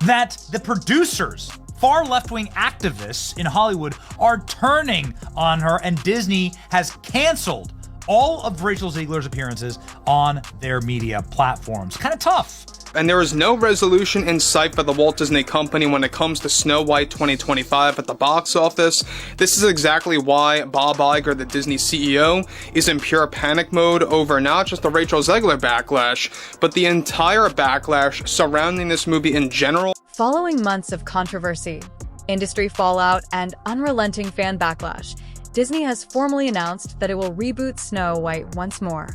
that the producers, far left-wing activists in Hollywood, are turning on her, and Disney has canceled all of Rachel Zegler's appearances on their media platforms. Kind of tough. And there is no resolution in sight for the Walt Disney Company when it comes to Snow White 2025 at the box office. This is exactly why Bob Iger, the Disney CEO, is in pure panic mode over not just the Rachel Zegler backlash, but the entire backlash surrounding this movie in general. Following months of controversy, industry fallout, and unrelenting fan backlash, Disney has formally announced that it will reboot Snow White once more.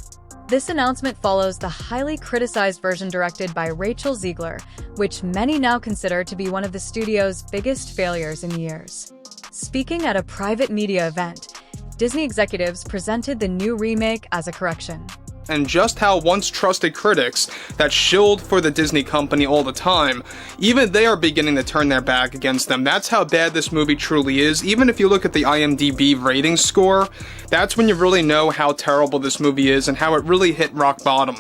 This announcement follows the highly criticized version directed by Rachel Zegler, which many now consider to be one of the studio's biggest failures in years. Speaking at a private media event, Disney executives presented the new remake as a correction. And just how once trusted critics that shilled for the Disney Company all the time, even they are beginning to turn their back against them. That's how bad this movie truly is. Even if you look at the IMDb rating score, that's when you really know how terrible this movie is and how it really hit rock bottom.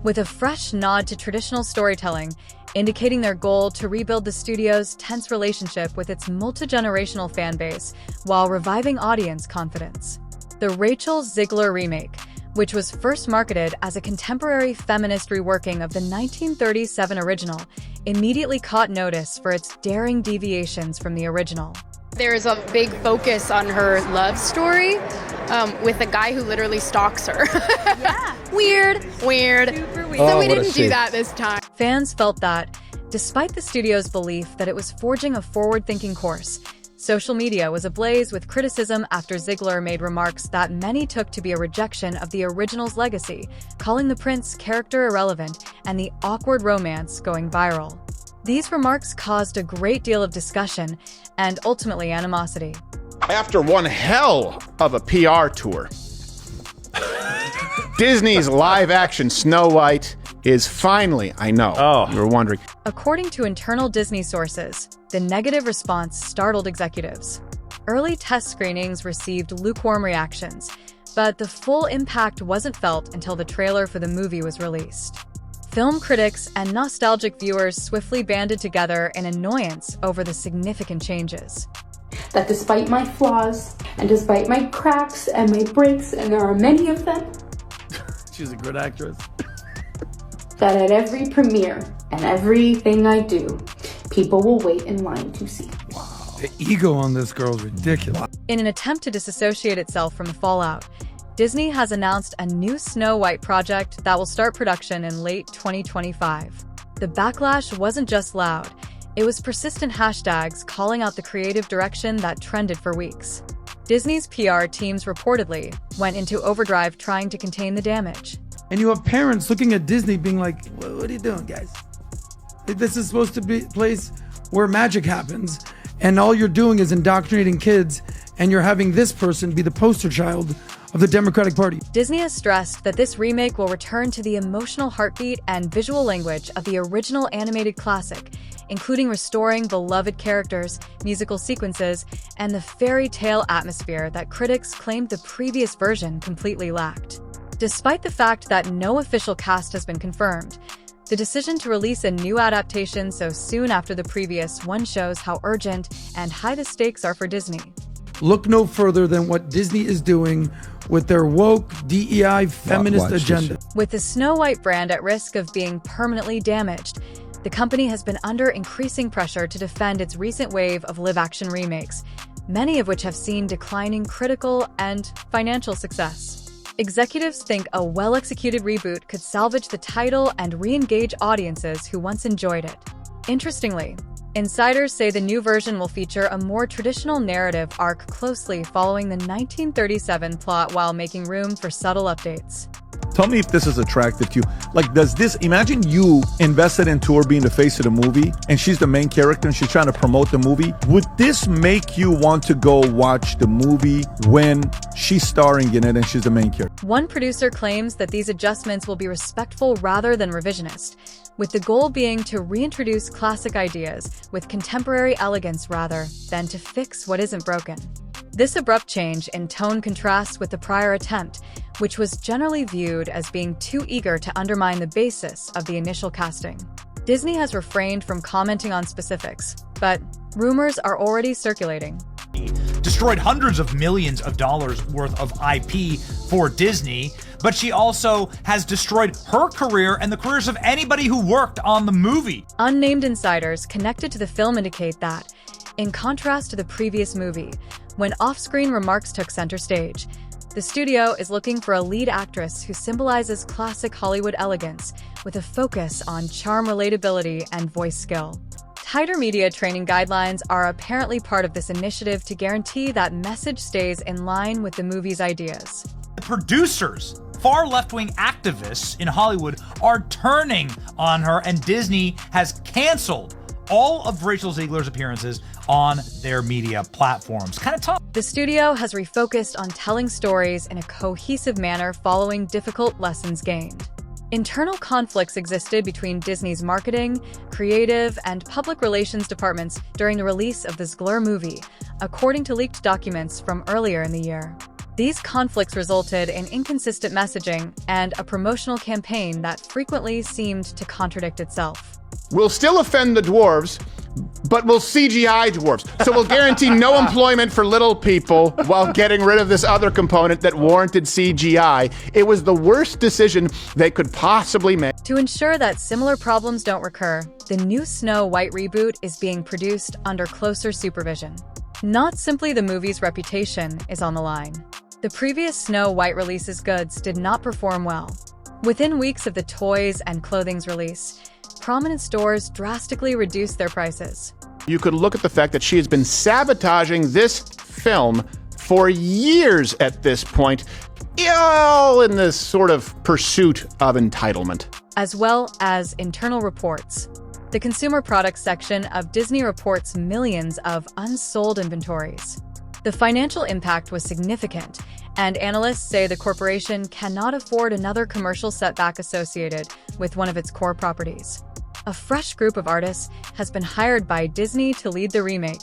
With a fresh nod to traditional storytelling, indicating their goal to rebuild the studio's tense relationship with its multi-generational fan base while reviving audience confidence. The Rachel Zegler remake, which was first marketed as a contemporary feminist reworking of the 1937 original, immediately caught notice for its daring deviations from the original. There's a big focus on her love story with a guy who literally stalks her. Yeah. Weird. Super weird. So we didn't do that this time. Fans felt that, despite the studio's belief that it was forging a forward-thinking course, social media was ablaze with criticism after Zegler made remarks that many took to be a rejection of the original's legacy, calling the prince character irrelevant and the awkward romance going viral. These remarks caused a great deal of discussion and ultimately animosity. After one hell of a PR tour, Disney's live-action Snow White is finally, I know, you were wondering. According to internal Disney sources, the negative response startled executives. Early test screenings received lukewarm reactions, but the full impact wasn't felt until the trailer for the movie was released. Film critics and nostalgic viewers swiftly banded together in annoyance over the significant changes. That despite my flaws, and despite my cracks and my breaks, and there are many of them, she's a good actress. That at every premiere and everything I do, people will wait in line to see. Wow. The ego on this girl is ridiculous. In an attempt to disassociate itself from the fallout, Disney has announced a new Snow White project that will start production in late 2025. The backlash wasn't just loud, it was persistent hashtags calling out the creative direction that trended for weeks. Disney's PR teams reportedly went into overdrive trying to contain the damage. And you have parents looking at Disney being like, what are you doing, guys? This is supposed to be a place where magic happens, and all you're doing is indoctrinating kids, and you're having this person be the poster child of the Democratic Party. Disney has stressed that this remake will return to the emotional heartbeat and visual language of the original animated classic, including restoring beloved characters, musical sequences, and the fairy tale atmosphere that critics claimed the previous version completely lacked. Despite the fact that no official cast has been confirmed, the decision to release a new adaptation so soon after the previous one shows how urgent and high the stakes are for Disney. Look no further than what Disney is doing with their woke, DEI, feminist agenda. With the Snow White brand at risk of being permanently damaged, the company has been under increasing pressure to defend its recent wave of live-action remakes, many of which have seen declining critical and financial success. Executives think a well-executed reboot could salvage the title and re-engage audiences who once enjoyed it. Interestingly, insiders say the new version will feature a more traditional narrative arc closely following the 1937 plot while making room for subtle updates. Tell me if this is attractive to you. Like, does this, imagine you invested into her being the face of the movie and she's the main character and she's trying to promote the movie. Would this make you want to go watch the movie when she's starring in it and she's the main character? One producer claims that these adjustments will be respectful rather than revisionist, with the goal being to reintroduce classic ideas with contemporary elegance rather than to fix what isn't broken. This abrupt change in tone contrasts with the prior attempt, which was generally viewed as being too eager to undermine the basis of the initial casting. Disney has refrained from commenting on specifics, but rumors are already circulating. Destroyed hundreds of millions of dollars worth of IP for Disney, but she also has destroyed her career and the careers of anybody who worked on the movie. Unnamed insiders connected to the film indicate that, in contrast to the previous movie, when off-screen remarks took center stage, the studio is looking for a lead actress who symbolizes classic Hollywood elegance with a focus on charm, relatability, and voice skill. Tighter media training guidelines are apparently part of this initiative to guarantee that message stays in line with the movie's ideas. The producers, far left-wing activists in Hollywood, are turning on her, and Disney has canceled all of Rachel Zegler's appearances on their media platforms. Kind of tough. The studio has refocused on telling stories in a cohesive manner following difficult lessons gained. Internal conflicts existed between Disney's marketing, creative, and public relations departments during the release of the Zegler movie, according to leaked documents from earlier in the year. These conflicts resulted in inconsistent messaging and a promotional campaign that frequently seemed to contradict itself. We'll still offend the dwarves, but we'll CGI dwarves. So we'll guarantee no employment for little people while getting rid of this other component that warranted CGI. It was the worst decision they could possibly make. To ensure that similar problems don't recur, the new Snow White reboot is being produced under closer supervision. Not simply the movie's reputation is on the line. The previous Snow White release's goods did not perform well. Within weeks of the toys and clothing's release, prominent stores drastically reduced their prices. You could look at the fact that she has been sabotaging this film for years at this point, all in this sort of pursuit of entitlement. As well as internal reports. The consumer products section of Disney reports millions of unsold inventories. The financial impact was significant, and analysts say the corporation cannot afford another commercial setback associated with one of its core properties. A fresh group of artists has been hired by Disney to lead the remake.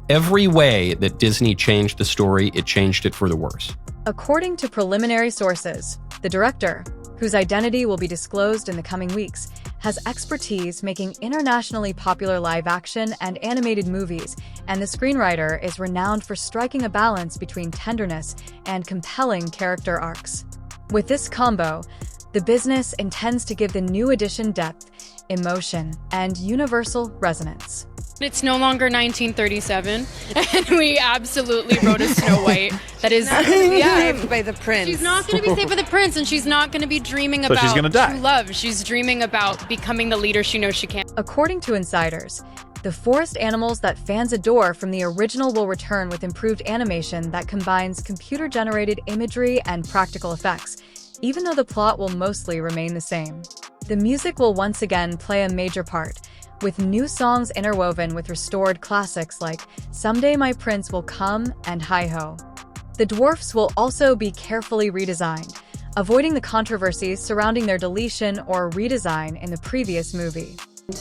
Every way that Disney changed the story, it changed it for the worse. According to preliminary sources, the director, whose identity will be disclosed in the coming weeks, has expertise making internationally popular live-action and animated movies, and the screenwriter is renowned for striking a balance between tenderness and compelling character arcs. With this combo, the business intends to give the new edition depth, emotion, and universal resonance. It's no longer 1937, and we absolutely wrote a Snow White that is saved by the prince. She's not going to be saved by the prince, and she's not going to be dreaming about she's gonna die. true love. She's dreaming about becoming the leader she knows she can. According to insiders, the forest animals that fans adore from the original will return with improved animation that combines computer-generated imagery and practical effects, even though the plot will mostly remain the same. The music will once again play a major part, with new songs interwoven with restored classics like Someday My Prince Will Come and Hi-Ho. The dwarfs will also be carefully redesigned, avoiding the controversies surrounding their deletion or redesign in the previous movie.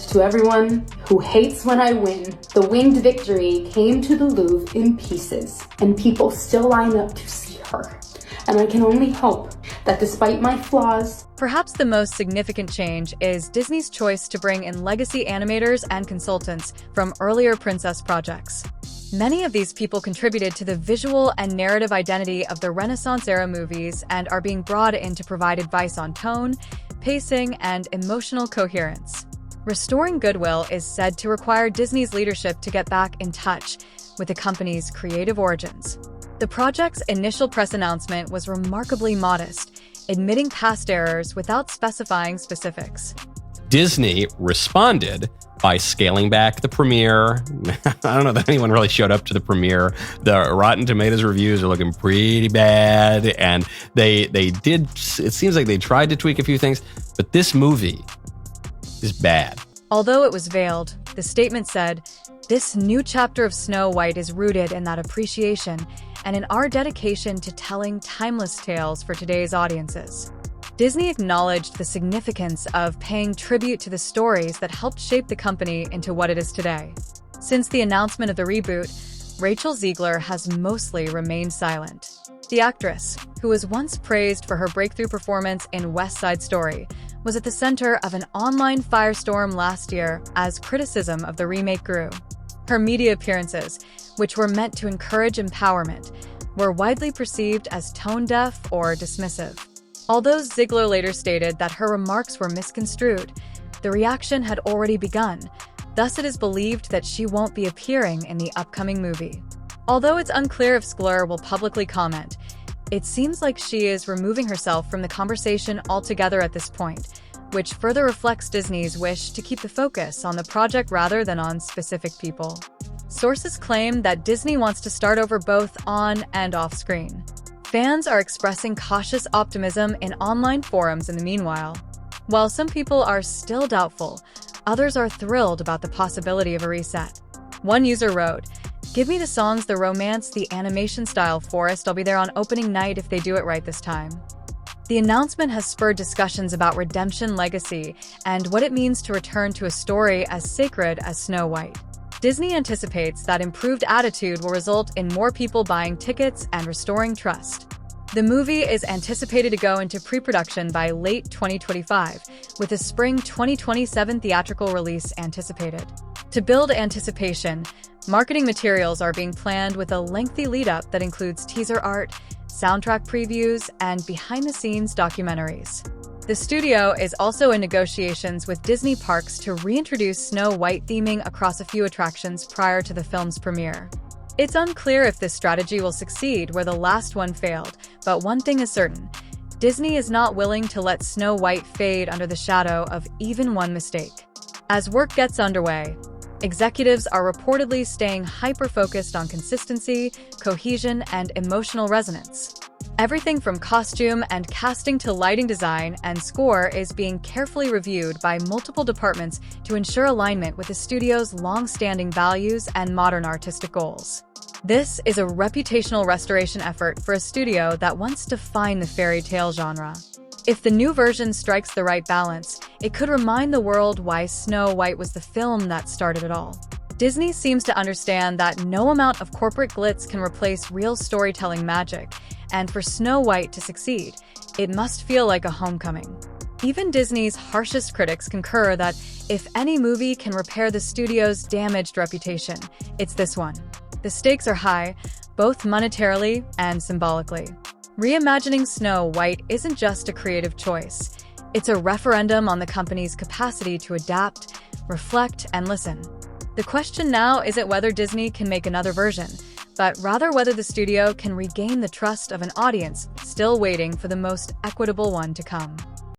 To everyone who hates when I win, the winged victory came to the Louvre in pieces, and people still line up to see her. And I can only hope that despite my flaws, perhaps the most significant change is Disney's choice to bring in legacy animators and consultants from earlier princess projects. Many of these people contributed to the visual and narrative identity of the Renaissance-era movies and are being brought in to provide advice on tone, pacing, and emotional coherence. Restoring goodwill is said to require Disney's leadership to get back in touch with the company's creative origins. The project's initial press announcement was remarkably modest, admitting past errors without specifying specifics. Disney responded by scaling back the premiere. I don't know that anyone really showed up to the premiere. The Rotten Tomatoes reviews are looking pretty bad, and they did, it seems like they tried to tweak a few things, but this movie is bad. Although it was veiled, the statement said, "This new chapter of Snow White is rooted in that appreciation and in our dedication to telling timeless tales for today's audiences." Disney acknowledged the significance of paying tribute to the stories that helped shape the company into what it is today. Since the announcement of the reboot, Rachel Zegler has mostly remained silent. The actress, who was once praised for her breakthrough performance in West Side Story, was at the center of an online firestorm last year as criticism of the remake grew. Her media appearances, which were meant to encourage empowerment, were widely perceived as tone-deaf or dismissive. Although Zegler later stated that her remarks were misconstrued, the reaction had already begun. Thus, it is believed that she won't be appearing in the upcoming movie. Although it's unclear if Zegler will publicly comment, it seems like she is removing herself from the conversation altogether at this point, which further reflects Disney's wish to keep the focus on the project rather than on specific people. Sources claim that Disney wants to start over both on and off screen. Fans are expressing cautious optimism in online forums in the meanwhile. While some people are still doubtful, others are thrilled about the possibility of a reset. One user wrote, "Give me the songs, the romance, the animation style, Forest. I'll be there on opening night if they do it right this time." The announcement has spurred discussions about redemption legacy and what it means to return to a story as sacred as Snow White. Disney anticipates that improved attitude will result in more people buying tickets and restoring trust. The movie is anticipated to go into pre-production by late 2025, with a spring 2027 theatrical release anticipated. To build anticipation, marketing materials are being planned with a lengthy lead-up that includes teaser art, soundtrack previews, and behind-the-scenes documentaries. The studio is also in negotiations with Disney Parks to reintroduce Snow White theming across a few attractions prior to the film's premiere. It's unclear if this strategy will succeed where the last one failed, but one thing is certain: Disney is not willing to let Snow White fade under the shadow of even one mistake. As work gets underway, executives are reportedly staying hyper-focused on consistency, cohesion, and emotional resonance. Everything from costume and casting to lighting design and score is being carefully reviewed by multiple departments to ensure alignment with the studio's long-standing values and modern artistic goals. This is a reputational restoration effort for a studio that once defined the fairy tale genre. If the new version strikes the right balance, it could remind the world why Snow White was the film that started it all. Disney seems to understand that no amount of corporate glitz can replace real storytelling magic, and for Snow White to succeed, it must feel like a homecoming. Even Disney's harshest critics concur that if any movie can repair the studio's damaged reputation, it's this one. The stakes are high, both monetarily and symbolically. Reimagining Snow White isn't just a creative choice. It's a referendum on the company's capacity to adapt, reflect, and listen. The question now isn't whether Disney can make another version, but rather whether the studio can regain the trust of an audience still waiting for the most equitable one to come.